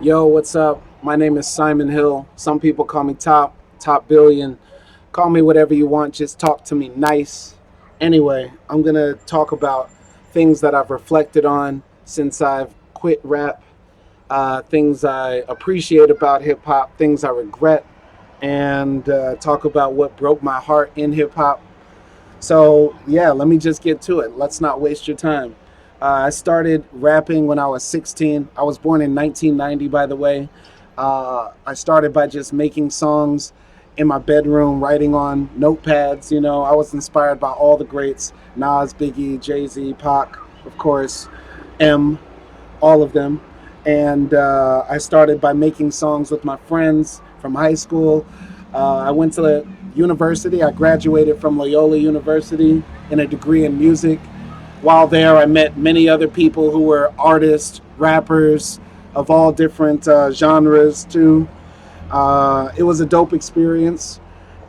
Yo, what's up? My name is Simon Hill. Some people call me Top Billion. Call me whatever you want, just talk to me nice. Anyway, I'm gonna talk about things that I've reflected on since I've quit rap, things I appreciate about hip hop, things I regret, and talk about what broke my heart in hip hop. So, yeah, let me just get to it. Let's not waste your time. I started rapping when I was 16. I was born in 1990, by the way. I started by just making songs in my bedroom, writing on notepads. I was inspired by all the greats: Nas, Biggie, Jay Z, Pac, of course, M, all of them. And I started by making songs with my friends from high school. I went to university. I graduated from Loyola University in a degree in music. While there, I met many other people who were artists, rappers of all different genres, too. It was a dope experience.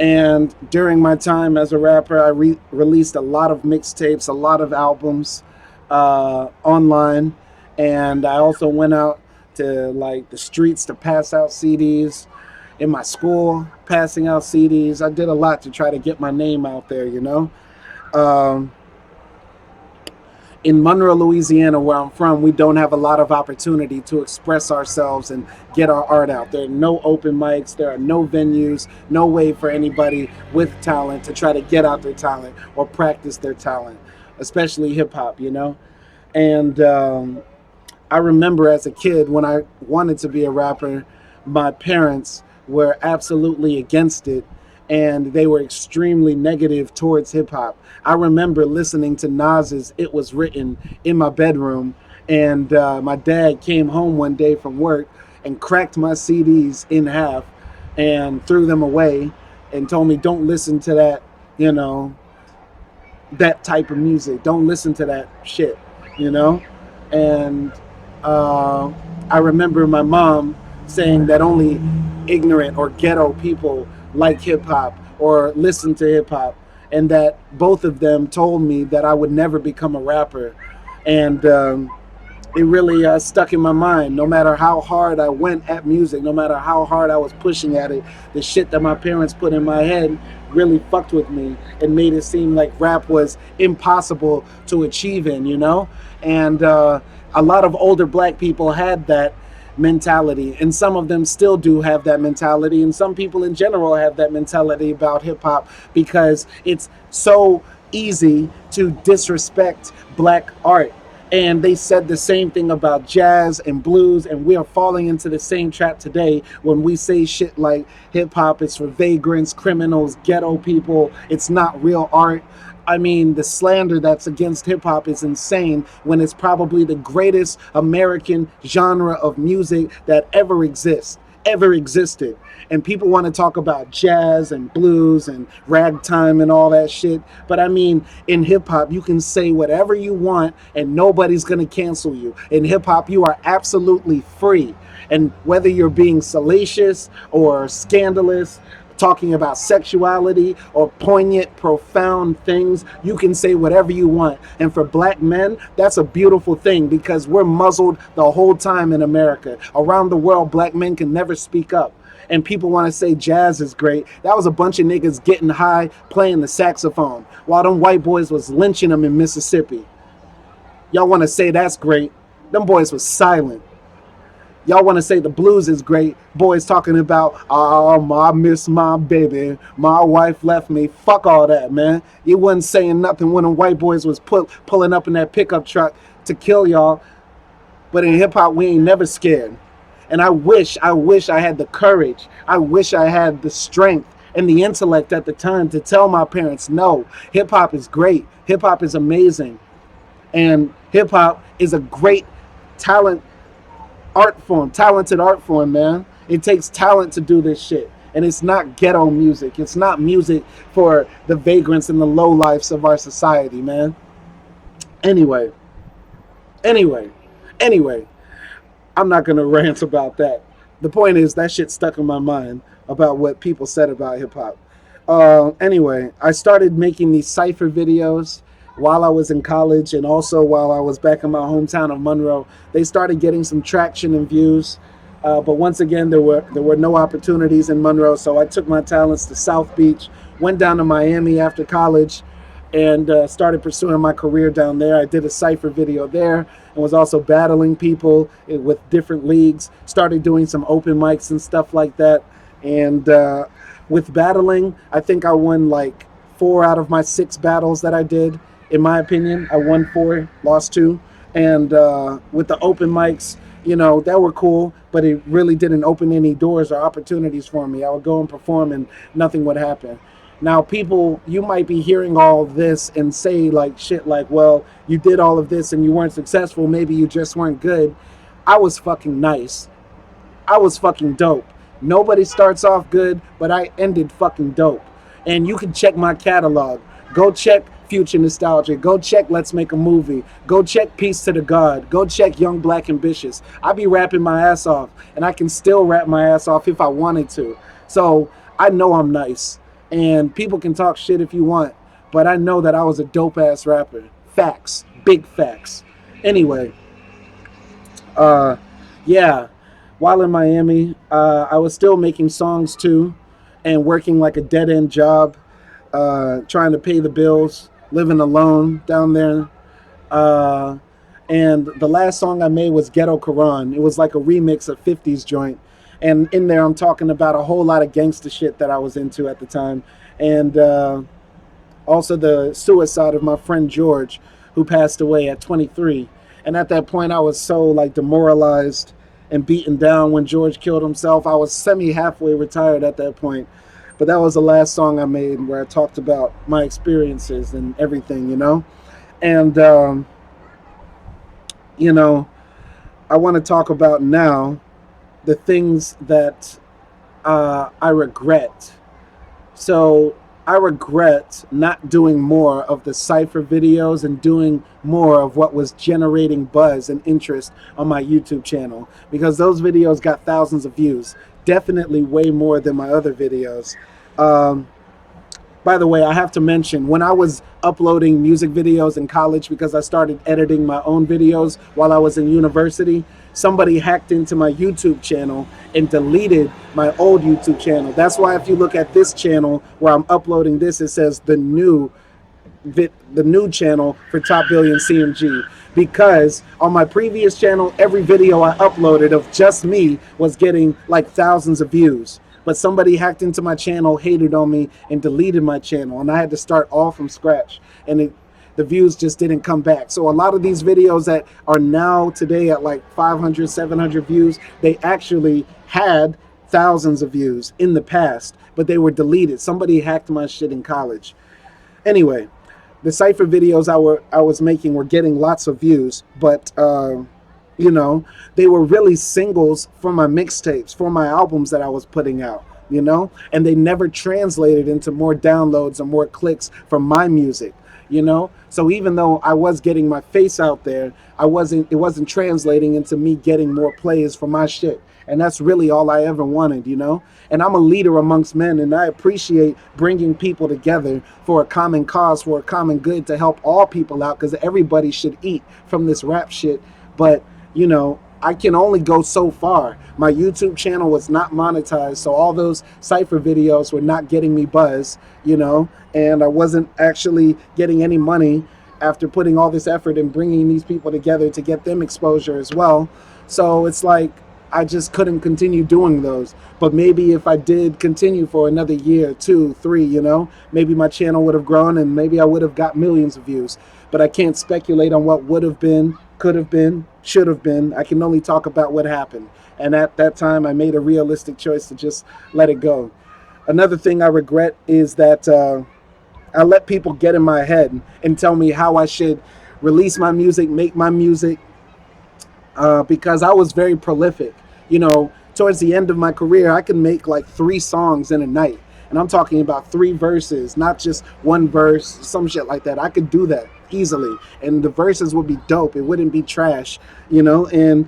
And during my time as a rapper, I released a lot of mixtapes, a lot of albums online. And I also went out to like the streets to pass out CDs in my school, passing out CDs. I did a lot to try to get my name out there. Um, in Monroe, Louisiana, where I'm from, we don't have a lot of opportunity to express ourselves and get our art out. There are no open mics, there are no venues, no way for anybody with talent to try to get out their talent or practice their talent, especially hip hop. And I remember as a kid when I wanted to be a rapper, my parents were absolutely against it and they were extremely negative towards hip hop. I remember listening to Nas's It Was Written in my bedroom, and my dad came home one day from work and cracked my CDs in half and threw them away and told me, don't listen to that, you know, that type of music. Don't listen to that shit, you know? And uh, I remember my mom saying that only ignorant or ghetto people like hip hop or listen to hip hop, and that both of them told me that I would never become a rapper. And it really stuck in my mind. No matter how hard I went at music, no matter how hard I was pushing at it, the shit that my parents put in my head really fucked with me and made it seem like rap was impossible to achieve in. And a lot of older black people had that mentality, and some of them still do have that mentality, and some people in general have that mentality about hip hop because it's so easy to disrespect black art. And they said the same thing about jazz and blues, and we are falling into the same trap today when we say shit like hip hop is for vagrants, criminals, ghetto people, it's not real art. I mean, the slander that's against hip hop is insane when it's probably the greatest American genre of music that ever existed. And people want to talk about jazz and blues and ragtime and all that shit. But I mean, in hip hop, you can say whatever you want and nobody's going to cancel you. In hip hop, you are absolutely free. And whether you're being salacious or scandalous, talking about sexuality or poignant, profound things, you can say whatever you want. And for black men, that's a beautiful thing because we're muzzled the whole time in America. Around the world, black men can never speak up. And people want to say jazz is great. That was a bunch of niggas getting high playing the saxophone while them white boys was lynching them in Mississippi. Y'all want to say that's great. Them boys was silent. Y'all want to say the blues is great. Boys talking about, oh, I miss my baby. My wife left me. Fuck all that, man. You wasn't saying nothing when the white boys was pulling up in that pickup truck to kill y'all. But in hip hop, we ain't never scared. And I wish I had the courage. I wish I had the strength and the intellect at the time to tell my parents, no, hip hop is great. Hip hop is amazing. And hip hop is a great talent talented art form, man. It takes talent to do this shit. And it's not ghetto music. It's not music for the vagrants and the low lifes of our society, man. Anyway, anyway, anyway, I'm not gonna rant about that. The point is that shit stuck in my mind about what people said about hip hop. Anyway, I started making these cipher videos while I was in college and also while I was back in my hometown of Monroe. They started getting some traction and views. But once again, there were no opportunities in Monroe, so I took my talents to South Beach, went down to Miami after college, and started pursuing my career down there. I did a cipher video there and was also battling people with different leagues. Started doing some open mics and stuff like that. And with battling, I think I won like 4 out of my 6 battles that I did. In my opinion, I won 4, lost 2. And with the open mics, that were cool, but it really didn't open any doors or opportunities for me. I would go and perform and nothing would happen. Now, people, you might be hearing all this and say like shit like, well, you did all of this and you weren't successful. Maybe you just weren't good. I was fucking nice. I was fucking dope. Nobody starts off good, but I ended fucking dope. And you can check my catalog. Go check Future Nostalgia. Go check Let's Make a Movie. Go check Peace to the God. Go check Young Black Ambitious. I be rapping my ass off, and I can still rap my ass off if I wanted to. So I know I'm nice, and people can talk shit if you want, but I know that I was a dope ass rapper. Facts, big facts. Anyway, uh, yeah. While in Miami, I was still making songs too, and working like a dead end job, trying to pay the bills, living alone down there. Uh, and the last song I made was Ghetto Quran. It was like a remix of 50s joint. And in there, I'm talking about a whole lot of gangster shit that I was into at the time. And also the suicide of my friend George, who passed away at 23. And at that point, I was so like demoralized and beaten down when George killed himself. I was semi halfway retired at that point. But that was the last song I made where I talked about my experiences and everything. And, you know, I want to talk about now the things that I regret. So I regret not doing more of the cipher videos and doing more of what was generating buzz and interest on my YouTube channel, because those videos got thousands of views, definitely way more than my other videos. Um, by the way, I have to mention, when I was uploading music videos in college, because I started editing my own videos while I was in university, somebody hacked into my YouTube channel and deleted my old YouTube channel. That's why if you look at this channel where I'm uploading this, it says the new channel for Top Billion CMG, because on my previous channel, every video I uploaded of just me was getting like thousands of views. But somebody hacked into my channel, hated on me, and deleted my channel, and I had to start all from scratch, and the views just didn't come back. So a lot of these videos that are now today at like 500, 700 views, they actually had thousands of views in the past, but they were deleted. Somebody hacked my shit in college. Anyway, the cipher videos I was making were getting lots of views, but they were really singles for my mixtapes, for my albums that I was putting out, and they never translated into more downloads or more clicks from my music, So even though I was getting my face out there, it wasn't translating into me getting more plays for my shit. And that's really all I ever wanted, And I'm a leader amongst men, and I appreciate bringing people together for a common cause, for a common good, to help all people out, because everybody should eat from this rap shit. But I can only go so far. My YouTube channel was not monetized, so all those cipher videos were not getting me buzz, and I wasn't actually getting any money after putting all this effort and bringing these people together to get them exposure as well. So it's like I just couldn't continue doing those. But maybe if I did continue for another year, 2, 3, maybe my channel would have grown and maybe I would have got millions of views. But I can't speculate on what would have been, could have been, should have been. I can only talk about what happened. And at that time, I made a realistic choice to just let it go. Another thing I regret is that I let people get in my head and tell me how I should release my music, make my music, because I was very prolific. Towards the end of my career, I could make like 3 songs in a night. And I'm talking about 3 verses, not just 1 verse, some shit like that. I could do that easily. And the verses would be dope. It wouldn't be trash, and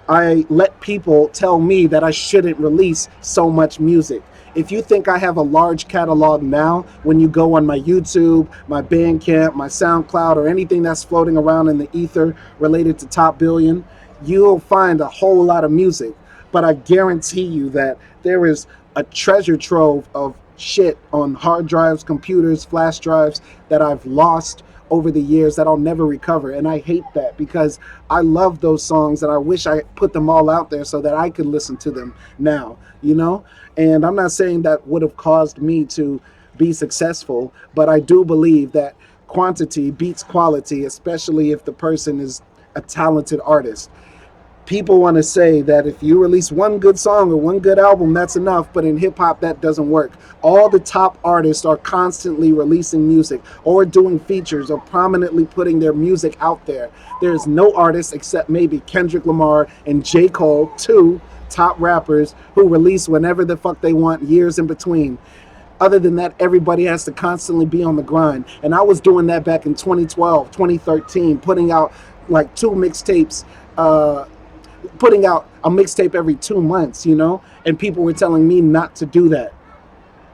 I let people tell me that I shouldn't release so much music. If you think I have a large catalog now, when you go on my YouTube, my Bandcamp, my SoundCloud, or anything that's floating around in the ether related to Top Billion, you'll find a whole lot of music. but I guarantee you that there is a treasure trove of shit on hard drives, computers, flash drives that I've lost over the years that I'll never recover. And I hate that because I love those songs and I wish I put them all out there so that I could listen to them now, you know? And I'm not saying that would have caused me to be successful, but I do believe that quantity beats quality, especially if the person is a talented artist. People want to say that if you release one good song or one good album, that's enough. But in hip hop, that doesn't work. All the top artists are constantly releasing music or doing features or prominently putting their music out there. There's no artist except maybe Kendrick Lamar and J. Cole, two top rappers who release whenever the fuck they want, years in between. Other than that, everybody has to constantly be on the grind. And I was doing that back in 2012, 2013, putting out like two mixtapes, putting out a mixtape every 2 months, you know? And people were telling me not to do that.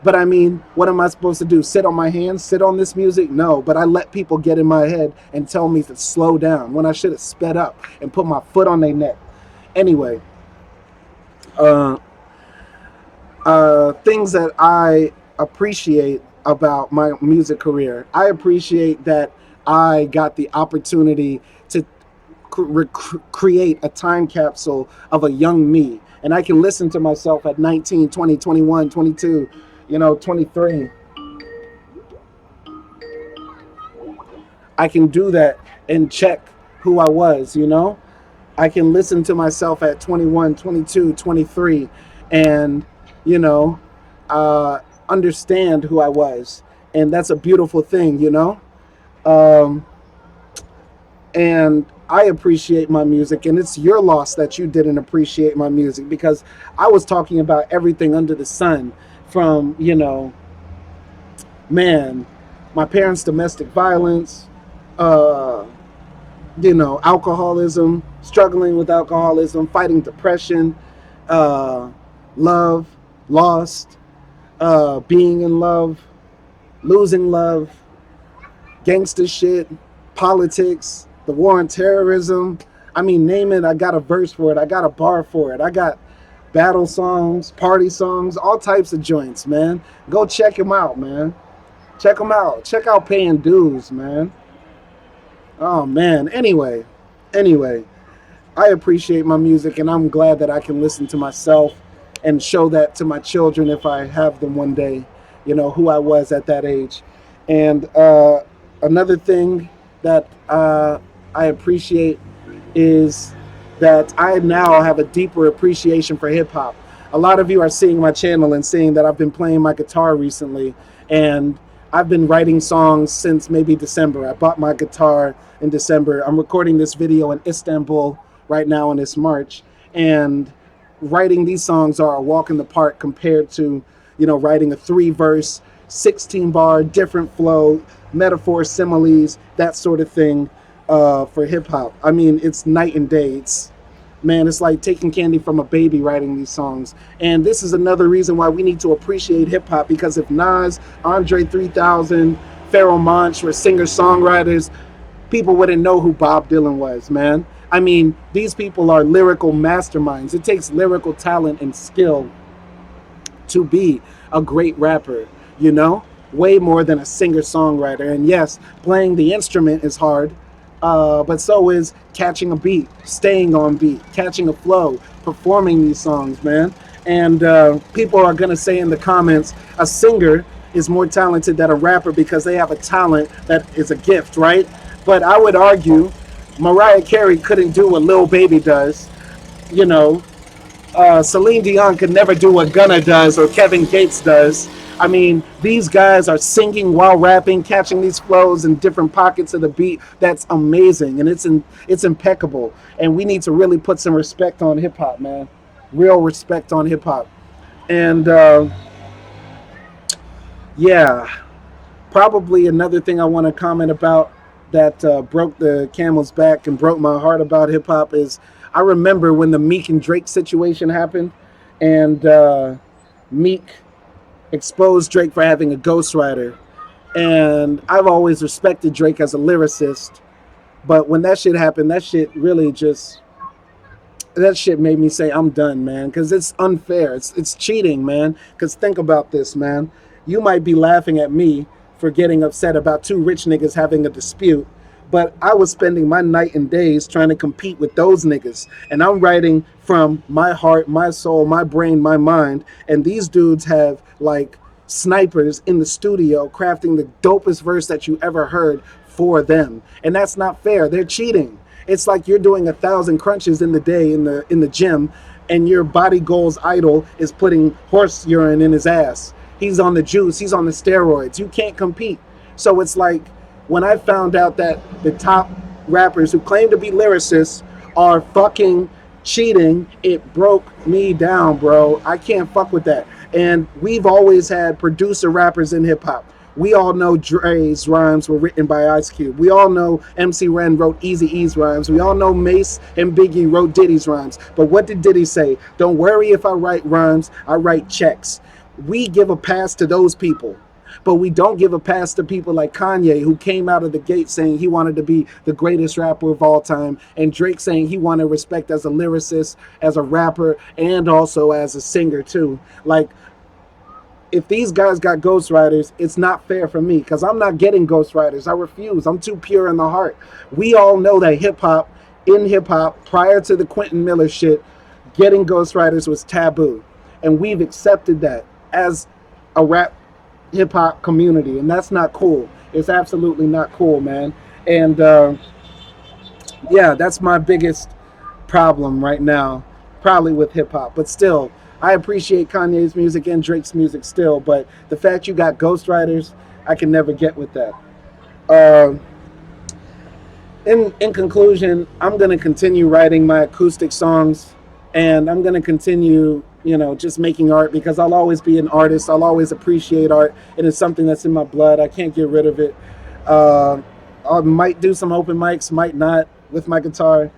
But I mean, what am I supposed to do? Sit on my hands, sit on this music? No, but I let people get in my head and tell me to slow down when I should have sped up and put my foot on their neck. Anyway, things that I appreciate about my music career. I appreciate that I got the opportunity to create a time capsule of a young me. And I can listen to myself at 19, 20, 21, 22, 23. I can do that and check who I was, I can listen to myself at 21, 22, 23 and, understand who I was. And that's a beautiful thing, Um, and I appreciate my music, and it's your loss that you didn't appreciate my music because I was talking about everything under the sun from, man, my parents' domestic violence, uh, alcoholism, struggling with alcoholism, fighting depression, uh, love, lost, being in love, losing love, gangster shit, politics, the war on terrorism. I mean, name it, I got a verse for it. I got a bar for it. I got battle songs, party songs, all types of joints, man. Go check them out, man. Check them out. Check out Paying Dues, man. Oh, man. Anyway, I appreciate my music, and I'm glad that I can listen to myself and show that to my children if I have them one day, who I was at that age. And another thing that I appreciate is that I now have a deeper appreciation for hip hop. A lot of you are seeing my channel and seeing that I've been playing my guitar recently, and I've been writing songs since maybe December. I bought my guitar in December. I'm recording this video in Istanbul right now, and it's March, and writing these songs are a walk in the park compared to, writing a 3-verse, 16-bar, different flow, metaphors, similes, that sort of thing for hip hop. I mean, it's night and day. It's like taking candy from a baby writing these songs. And this is another reason why we need to appreciate hip hop, because if Nas, Andre 3000, Pharoah Monch were singer-songwriters, people wouldn't know who Bob Dylan was, man. I mean, these people are lyrical masterminds. It takes lyrical talent and skill to be a great rapper, way more than a singer-songwriter. And yes, playing the instrument is hard, but so is catching a beat, staying on beat, catching a flow, performing these songs, man. And people are going to say in the comments, a singer is more talented than a rapper because they have a talent that is a gift, right? But I would argue Mariah Carey couldn't do what Lil Baby does, Celine Dion could never do what Gunna does or Kevin Gates does. I mean, these guys are singing while rapping, catching these flows in different pockets of the beat. That's amazing, and it's impeccable. And we need to really put some respect on hip hop, man. Real respect on hip hop. And yeah, probably another thing I want to comment about that broke the camel's back and broke my heart about hip hop is I remember when the Meek and Drake situation happened, and Meek exposed Drake for having a ghostwriter. And I've always respected Drake as a lyricist, but when that shit happened, that shit really just that shit made me say I'm done, man, because it's unfair. It's cheating, man. Because think about this, man. You might be laughing at me for getting upset about two rich niggas having a dispute, but I was spending my night and days trying to compete with those niggas, and I'm writing from my heart, my soul, my brain, my mind, and these dudes have like snipers in the studio crafting the dopest verse that you ever heard for them, and that's not fair. They're cheating. It's like you're doing 1,000 crunches in the day in the gym, and your body goals idol is putting horse urine in his ass. He's on the juice. He's on the steroids. You can't compete. So it's like when I found out that the top rappers who claim to be lyricists are fucking cheating, it broke me down, bro. I can't fuck with that. And we've always had producer rappers in hip hop. We all know Dre's rhymes were written by Ice Cube. We all know MC Ren wrote Eazy-E's rhymes. We all know Mace and Biggie wrote Diddy's rhymes. But what did Diddy say? Don't worry if I write rhymes, I write checks. We give a pass to those people. But we don't give a pass to people like Kanye, who came out of the gate saying he wanted to be the greatest rapper of all time, and Drake saying he wanted respect as a lyricist, as a rapper, and also as a singer too. Like, if these guys got ghostwriters, it's not fair for me because I'm not getting ghostwriters. I refuse. I'm too pure in the heart. We all know that in hip hop, prior to the Quentin Miller shit, getting ghostwriters was taboo. And we've accepted that as a rap hip hop community. And that's not cool. It's absolutely not cool, man. And yeah, that's my biggest problem right now, probably with hip hop. But still, I appreciate Kanye's music and Drake's music still. But the fact you got ghostwriters, I can never get with that. Uh, in conclusion, I'm gonna continue writing my acoustic songs, and I'm gonna continue, just making art because I'll always be an artist. I'll always appreciate art, and it's something that's in my blood. I can't get rid of it. Uh, I might do some open mics, might not with my guitar.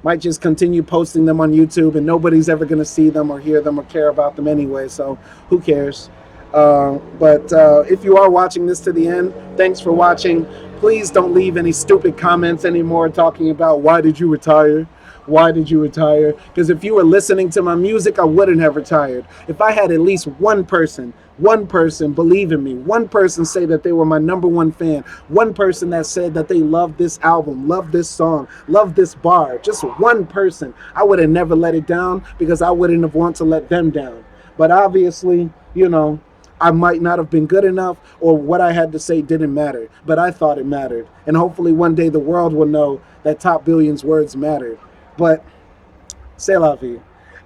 Might just continue posting them on YouTube, and nobody's ever gonna see them or hear them or care about them anyway. So who cares? But if you are watching this to the end, thanks for watching. Please don't leave any stupid comments anymore talking about why did you retire? Why did you retire? Because if you were listening to my music, I wouldn't have retired. If I had at least one person believe in me, one person say that they were my number one fan, one person that said that they loved this album, loved this song, loved this bar, just one person, I would have never let it down because I wouldn't have wanted to let them down. But obviously, I might not have been good enough, or what I had to say didn't matter, but I thought it mattered. And hopefully one day the world will know that Top Billion's words mattered. But c'est la vie.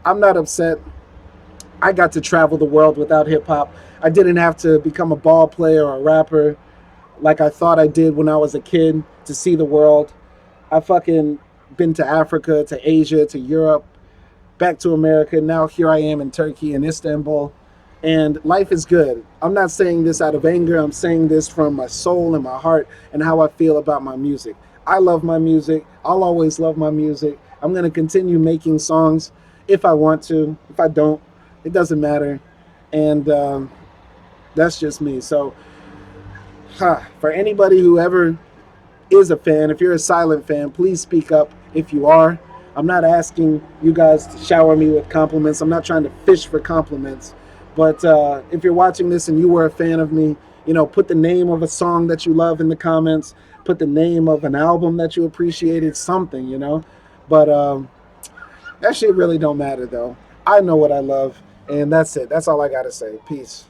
I'm not upset. I got to travel the world without hip hop. I didn't have to become a ball player or a rapper like I thought I did when I was a kid to see the world. I fucking been to Africa, to Asia, to Europe, back to America. Now here I am in Turkey, in Istanbul. And life is good. I'm not saying this out of anger. I'm saying this from my soul and my heart and how I feel about my music. I love my music. I'll always love my music. I'm going to continue making songs if I want to. If I don't, it doesn't matter. And that's just me. So for anybody who ever is a fan, if you're a silent fan, please speak up if you are. I'm not asking you guys to shower me with compliments. I'm not trying to fish for compliments. But if you're watching this and you were a fan of me, put the name of a song that you love in the comments. Put the name of an album that you appreciated, something. But that shit really don't matter, though. I know what I love, and that's it. That's all I got to say. Peace.